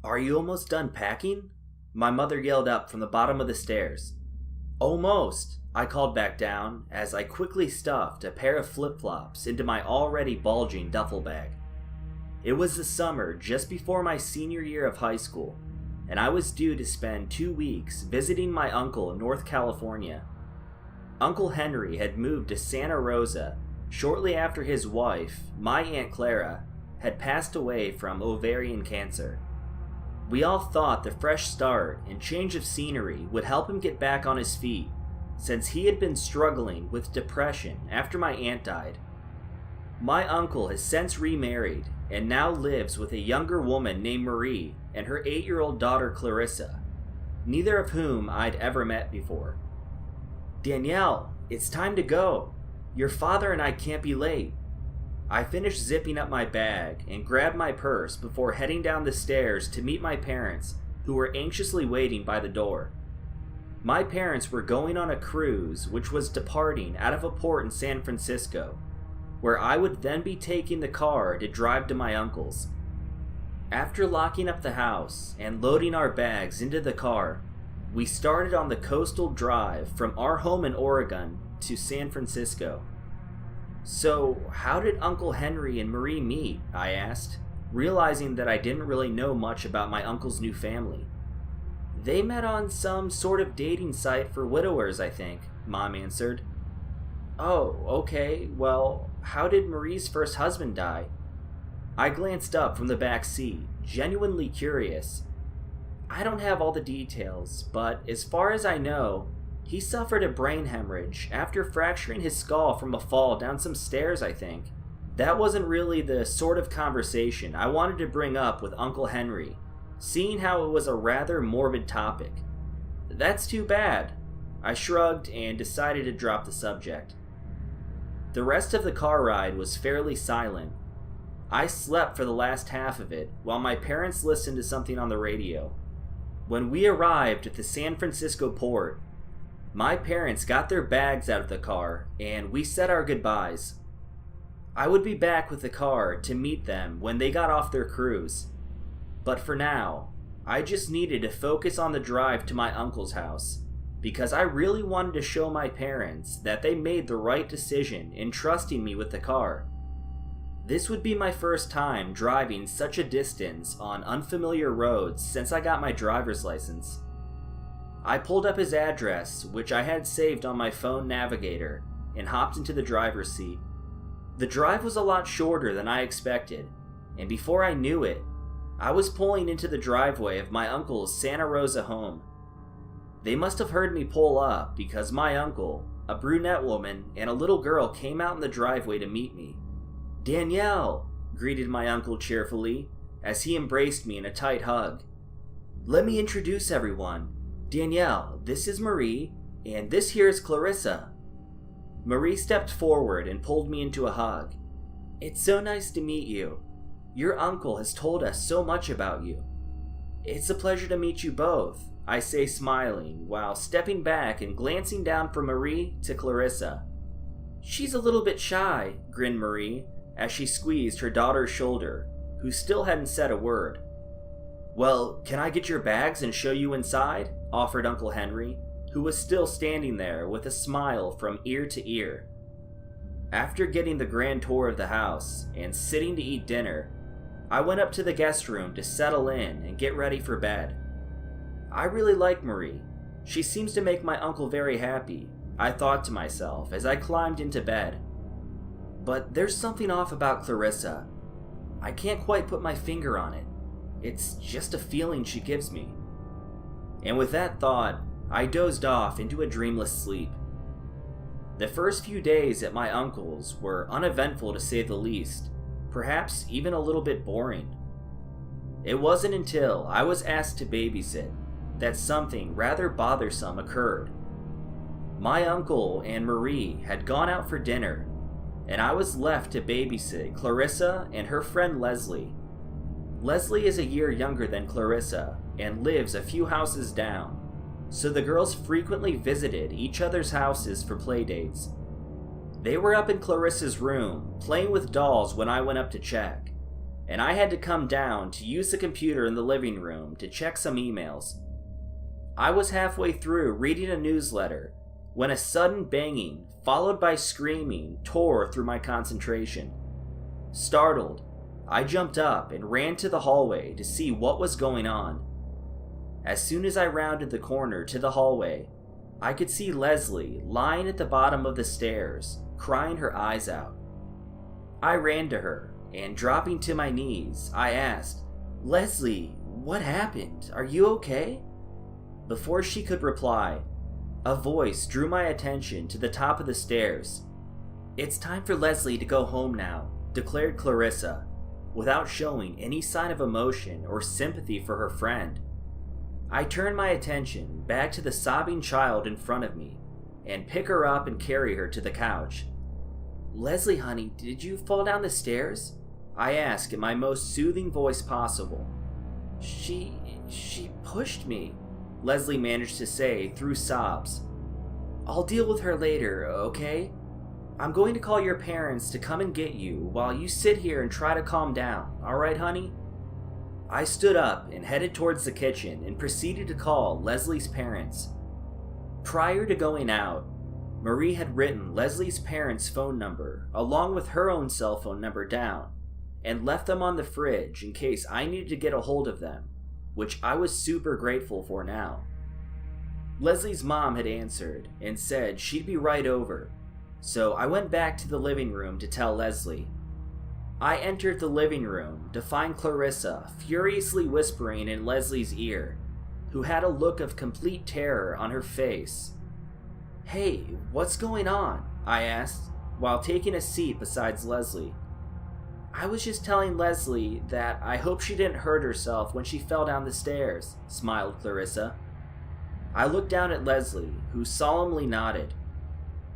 "Are you almost done packing?" My mother yelled up from the bottom of the stairs. "Almost," I called back down as I quickly stuffed a pair of flip-flops into my already bulging duffel bag. It was the summer just before my senior year of high school, and I was due to spend 2 weeks visiting my uncle in North California. Uncle Henry had moved to Santa Rosa shortly after his wife, my Aunt Clara, had passed away from ovarian cancer. We all thought the fresh start and change of scenery would help him get back on his feet, since he had been struggling with depression after my aunt died. My uncle has since remarried and now lives with a younger woman named Marie and her 8-year-old daughter Clarissa, neither of whom I'd ever met before. "Danielle, it's time to go. Your father and I can't be late." I finished zipping up my bag and grabbed my purse before heading down the stairs to meet my parents, who were anxiously waiting by the door. My parents were going on a cruise which was departing out of a port in San Francisco, where I would then be taking the car to drive to my uncle's. After locking up the house and loading our bags into the car, we started on the coastal drive from our home in Oregon to San Francisco. "So, how did Uncle Henry and Marie meet?" I asked, realizing that I didn't really know much about my uncle's new family. "They met on some sort of dating site for widowers, I think," Mom answered. "Oh, okay. Well, how did Marie's first husband die?" I glanced up from the back seat, genuinely curious. "I don't have all the details, but as far as I know, he suffered a brain hemorrhage after fracturing his skull from a fall down some stairs, I think." That wasn't really the sort of conversation I wanted to bring up with Uncle Henry, seeing how it was a rather morbid topic. "That's too bad." I shrugged and decided to drop the subject. The rest of the car ride was fairly silent. I slept for the last half of it while my parents listened to something on the radio. When we arrived at the San Francisco port, my parents got their bags out of the car and we said our goodbyes. I would be back with the car to meet them when they got off their cruise. But for now, I just needed to focus on the drive to my uncle's house, because I really wanted to show my parents that they made the right decision in trusting me with the car. This would be my first time driving such a distance on unfamiliar roads since I got my driver's license. I pulled up his address, which I had saved on my phone navigator, and hopped into the driver's seat. The drive was a lot shorter than I expected, and before I knew it, I was pulling into the driveway of my uncle's Santa Rosa home. They must have heard me pull up because my uncle, a brunette woman, and a little girl came out in the driveway to meet me. "Danielle," greeted my uncle cheerfully as he embraced me in a tight hug. "Let me introduce everyone. Danielle, this is Marie, and this here is Clarissa." Marie stepped forward and pulled me into a hug. "It's so nice to meet you. Your uncle has told us so much about you." "It's a pleasure to meet you both," I say, smiling, while stepping back and glancing down from Marie to Clarissa. "She's a little bit shy," grinned Marie, as she squeezed her daughter's shoulder, who still hadn't said a word. "Well, can I get your bags and show you inside?" offered Uncle Henry, who was still standing there with a smile from ear to ear. After getting the grand tour of the house and sitting to eat dinner, I went up to the guest room to settle in and get ready for bed. I really like Marie. She seems to make my uncle very happy, I thought to myself as I climbed into bed. But there's something off about Clarissa. I can't quite put my finger on it. It's just a feeling she gives me. And with that thought, I dozed off into a dreamless sleep. The first few days at my uncle's were uneventful to say the least, perhaps even a little bit boring. It wasn't until I was asked to babysit that something rather bothersome occurred. My uncle and Marie had gone out for dinner, and I was left to babysit Clarissa and her friend Leslie. Leslie is a year younger than Clarissa and lives a few houses down, so the girls frequently visited each other's houses for playdates. They were up in Clarissa's room, playing with dolls when I went up to check, and I had to come down to use the computer in the living room to check some emails. I was halfway through reading a newsletter when a sudden banging, followed by screaming, tore through my concentration. Startled, I jumped up and ran to the hallway to see what was going on. As soon as I rounded the corner to the hallway, I could see Leslie lying at the bottom of the stairs, crying her eyes out. I ran to her, and dropping to my knees, I asked, "Leslie, what happened? Are you okay?" Before she could reply, a voice drew my attention to the top of the stairs. "It's time for Leslie to go home now," declared Clarissa, without showing any sign of emotion or sympathy for her friend. I turned my attention back to the sobbing child in front of me and pick her up and carry her to the couch. "Leslie, honey, did you fall down the stairs?" I asked in my most soothing voice possible. She pushed me," Leslie managed to say through sobs. "I'll deal with her later, okay? I'm going to call your parents to come and get you while you sit here and try to calm down, alright, honey?" I stood up and headed towards the kitchen and proceeded to call Leslie's parents. Prior to going out, Marie had written Leslie's parents' phone number along with her own cell phone number down and left them on the fridge in case I needed to get a hold of them, which I was super grateful for now. Leslie's mom had answered and said she'd be right over, so I went back to the living room to tell Leslie. I entered the living room to find Clarissa furiously whispering in Leslie's ear, who had a look of complete terror on her face. "Hey, what's going on?" I asked, while taking a seat beside Leslie. "I was just telling Leslie that I hope she didn't hurt herself when she fell down the stairs," smiled Clarissa. I looked down at Leslie, who solemnly nodded.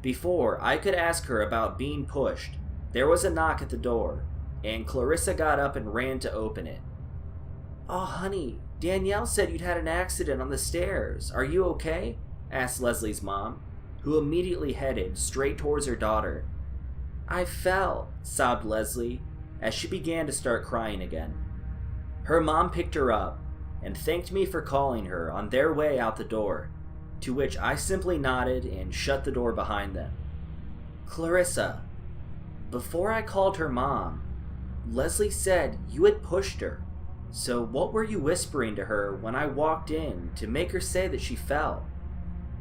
Before I could ask her about being pushed, there was a knock at the door, and Clarissa got up and ran to open it. "Oh, honey, Danielle said you'd had an accident on the stairs. Are you okay?" asked Leslie's mom, who immediately headed straight towards her daughter. "I fell," sobbed Leslie, as she began to start crying again. Her mom picked her up and thanked me for calling her on their way out the door, to which I simply nodded and shut the door behind them. "Clarissa, before I called her mom, Leslie said you had pushed her, so what were you whispering to her when I walked in to make her say that she fell?"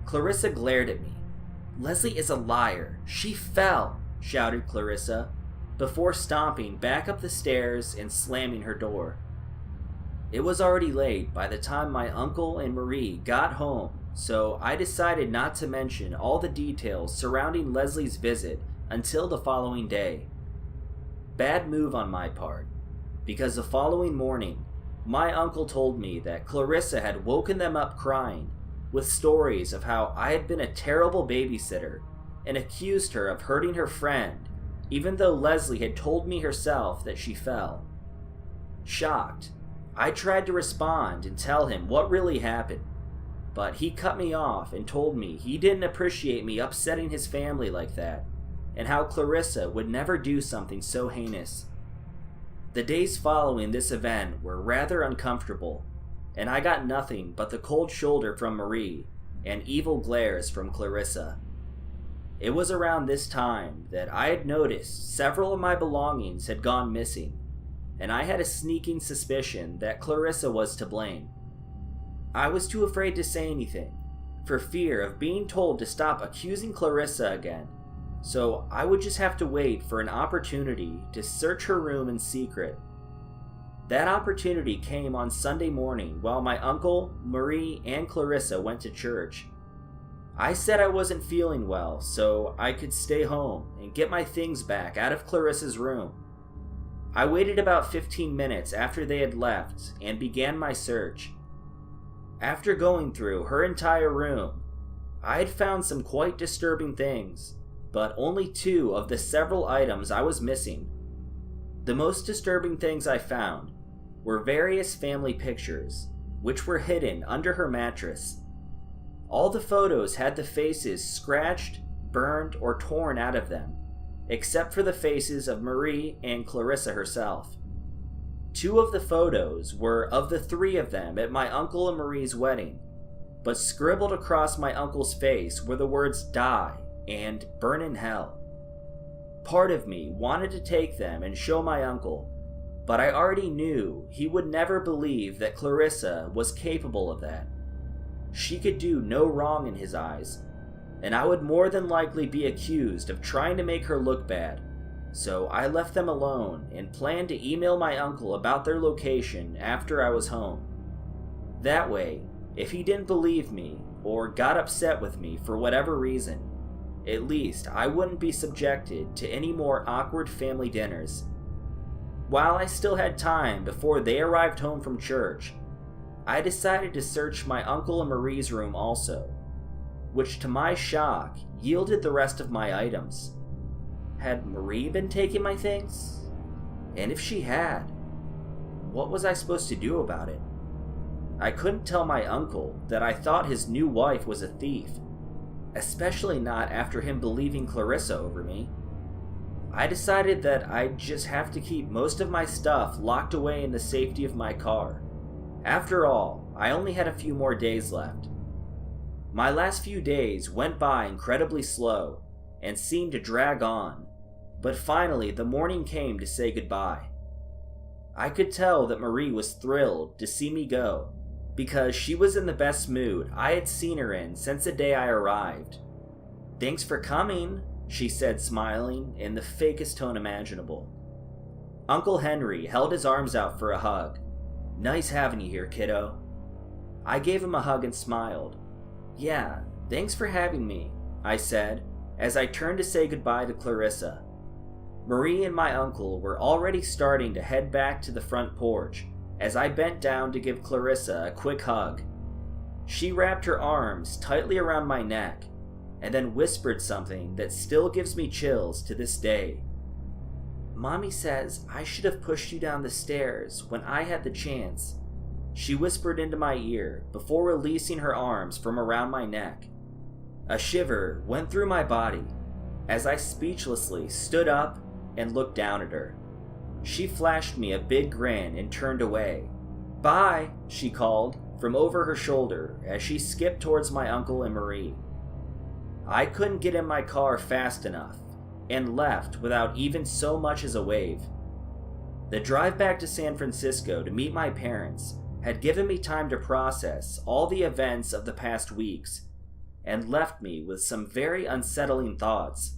Clarissa glared at me. "Leslie is a liar. She fell," shouted Clarissa, before stomping back up the stairs and slamming her door. It was already late by the time my uncle and Marie got home, so I decided not to mention all the details surrounding Leslie's visit until the following day. Bad move on my part, because the following morning, my uncle told me that Clarissa had woken them up crying, with stories of how I had been a terrible babysitter and accused her of hurting her friend, even though Leslie had told me herself that she fell. Shocked, I tried to respond and tell him what really happened, but he cut me off and told me he didn't appreciate me upsetting his family like that, and how Clarissa would never do something so heinous. The days following this event were rather uncomfortable, and I got nothing but the cold shoulder from Marie and evil glares from Clarissa. It was around this time that I had noticed several of my belongings had gone missing, and I had a sneaking suspicion that Clarissa was to blame. I was too afraid to say anything, for fear of being told to stop accusing Clarissa again, so I would just have to wait for an opportunity to search her room in secret. That opportunity came on Sunday morning while my uncle, Marie, and Clarissa went to church. I said I wasn't feeling well, so I could stay home and get my things back out of Clarissa's room. I waited about 15 minutes after they had left and began my search. After going through her entire room, I had found some quite disturbing things, but only 2 of the several items I was missing. The most disturbing things I found were various family pictures, which were hidden under her mattress. All the photos had the faces scratched, burned, or torn out of them, except for the faces of Marie and Clarissa herself. 2 of the photos were of the 3 of them at my uncle and Marie's wedding, but scribbled across my uncle's face were the words "die" and "burn in hell." Part of me wanted to take them and show my uncle, but I already knew he would never believe that Clarissa was capable of that. She could do no wrong in his eyes, and I would more than likely be accused of trying to make her look bad, so I left them alone and planned to email my uncle about their location after I was home. That way, if he didn't believe me or got upset with me for whatever reason, at least I wouldn't be subjected to any more awkward family dinners. While I still had time before they arrived home from church, I decided to search my uncle and Marie's room also, which to my shock yielded the rest of my items. Had Marie been taking my things? And if she had, what was I supposed to do about it? I couldn't tell my uncle that I thought his new wife was a thief, especially not after him believing Clarissa over me. I decided that I'd just have to keep most of my stuff locked away in the safety of my car. After all, I only had a few more days left. My last few days went by incredibly slow and seemed to drag on, but finally the morning came to say goodbye. I could tell that Marie was thrilled to see me go, because she was in the best mood I had seen her in since the day I arrived. "Thanks for coming," she said, smiling in the fakest tone imaginable. Uncle Henry held his arms out for a hug. "Nice having you here, kiddo." I gave him a hug and smiled. "Yeah, thanks for having me," I said, as I turned to say goodbye to Clarissa. Marie and my uncle were already starting to head back to the front porch as I bent down to give Clarissa a quick hug. She wrapped her arms tightly around my neck and then whispered something that still gives me chills to this day. "Mommy says I should have pushed you down the stairs when I had the chance," she whispered into my ear before releasing her arms from around my neck. A shiver went through my body as I speechlessly stood up and looked down at her. She flashed me a big grin and turned away. "Bye," she called from over her shoulder as she skipped towards my uncle and Marie. I couldn't get in my car fast enough and left without even so much as a wave. The drive back to San Francisco to meet my parents had given me time to process all the events of the past weeks and left me with some very unsettling thoughts.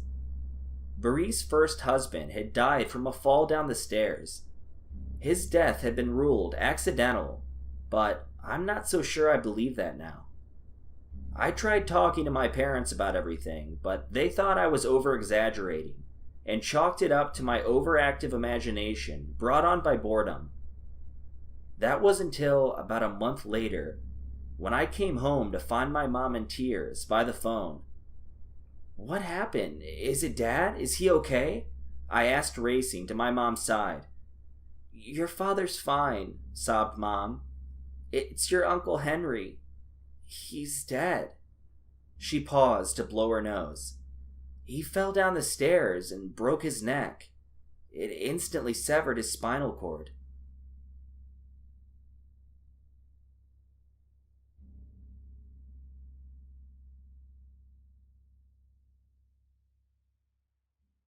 Marie's first husband had died from a fall down the stairs. His death had been ruled accidental, but I'm not so sure I believe that now. I tried talking to my parents about everything, but they thought I was over-exaggerating and chalked it up to my overactive imagination brought on by boredom. That was until about a month later, when I came home to find my mom in tears by the phone. "What happened? Is it Dad? Is he okay?" I asked, racing to my mom's side. "Your father's fine," sobbed Mom. "It's your Uncle Henry. He's dead." She paused to blow her nose. "He fell down the stairs and broke his neck. It instantly severed his spinal cord."